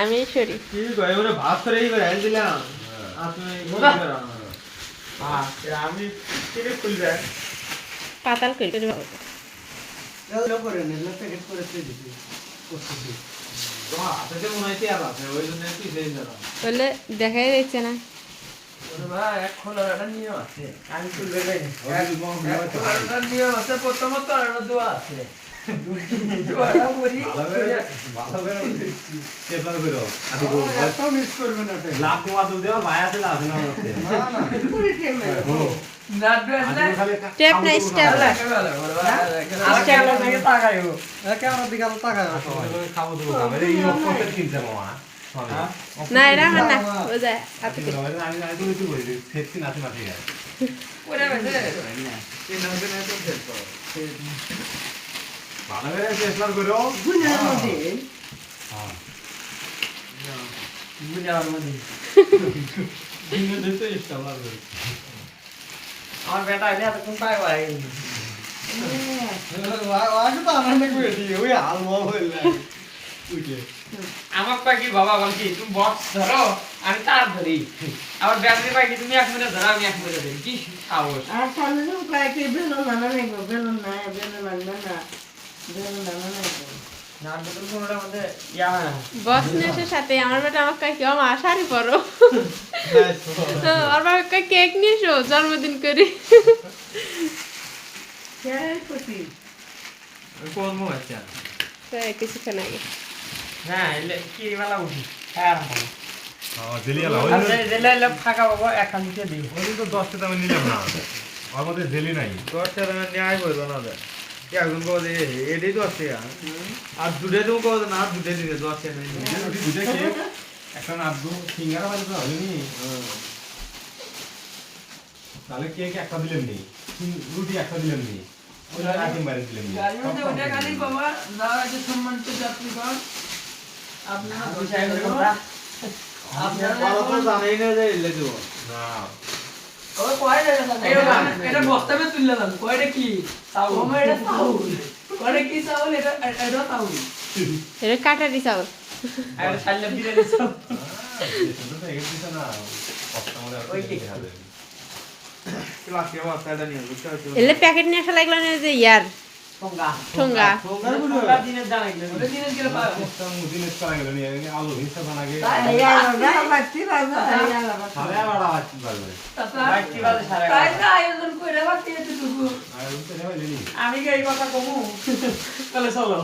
আমি সরি কি কই ওরে ভাত করে এই করে আইল দিলাম আপনি আমি কেটে খুলবে পাতাল কই করে এগুলো করে নিলে প্যাকেট করে দিছি করতেছি তো হাতে মনে হয় আর আছে ওই জন্য কি সেই জানা বলে দেখাই যাচ্ছে না ওরে ভাই এক খোলাটা নিয়ে আছে আমি খুলবে যাই একটা নিয়ে আছে প্রথমত আর দোয়া আছে দোয়াটা পরি ভালো করে চেপলা করো আদি গো এত মিস করবে না তে লাভ তোমা তো দেওয়া ভাই আছে লাভ না হচ্ছে না না পুরি টেমে না ড্রেসলে স্টেপ না স্টেপ আজকে আমরা থেকে তাকাইও একে আমার দিকে আলো তাকায় খাবো দেবো খাবে এই অফারটা কিনতে মামা না এটা আমার না বুঝা আতে আমি তো কিছু বলি সেফটি নাতে না ঠিক আছে ওরে বেশে এই নামে না তো ফেল তো ভালো করে চেষ্টা করো গুনার মধ্যে হ্যাঁ বুঝার মধ্যে দিনে দিতে চেষ্টা করো আমার বেটা এটা তো কোন পাই ভাই আগে তো আমার নাকি বেটি ওই আলমা হইলা উঠে আমার পাখি বাবা বল কি তুমি বক্স ধরো আমি তার ধরি আবার ব্যাটারি পাখি তুমি এক মিনিট ধরো আমি এক মিনিট ধরি কি সাহস আর সামনে তো কয়েকটি বেলুন নানা নেই গো বেলুন নাই বেলুন লাগবে না বেলুন নানা নেই গো না দুটো কোনটার মধ্যে ইয়া হয় না বস নেসের সাথে আমার বেটা আমাকে কয় কি মা শাড়ি পরো আর বাবা কয় কেক নিয়ে এসো জন্মদিন করি কে খুশি কোন মো আচ্ছা কিছুক্ষণ আগে হ্যাঁ কি বেলা উঠি হ্যাঁ দিলি আলা আমি জেলে ফাঁকা বাবা এখন দিয়ে দিই ওই তো 10 টা আমি নিলাম না ওর মধ্যে জেলি নাই 10 টাকা ন্যায় হইলো না দে একজন বলে এডি 10 টাকা আর দুধে তুমি কো না দুধে দিবে 10 টাকা নাই দুধে কেক এখন আব্দু সিঙ্গারা বাজে তো হয়নি তাহলে কেক একটা দিলেন নি রুটি একটা দিলেন নি ওটা আইটেম বাইরে দিলেন নি গাড়ির মধ্যে ওটা খালি বাবা না আছে সম্মানিত যাত্রীগণ আপনারা আপনারা ভালো তো জানেই না যে এলে দিব না ও কয় এটা বস্তাবে তুললে না কয়টা কি চাউল এটা চাউল কয়টা কি চাউল এটা চাউল এটা কাটারি চাউল আর ছাড়লে বিরিয়ানি চাউল এটা তো এগিয়ে দিছে না কষ্ট মনে ওই আর কি কি হবে ক্লাস কে বাচ্চাটা নিয়ে বুঝতে পারছো এলে প্যাকেট নিয়ে আসা লাগলো না যে ইয়ার ঠোঙ্গা ঠোঙ্গা ঠোঙ্গা দিনের জানাইলে ওটা দিনের গেলে পাবে একটা মুদিনের করা গেল নি আলু হিসাব বানাগে বাচ্চি বাবা সাড়ে 12 আসতে পারবে বাইটি বাজে সারা তাই না আয়োজন কইরা বাকি এতটুকু আর উঠতে নেবে নি আমি কি এই কথা কমু তাহলে চলো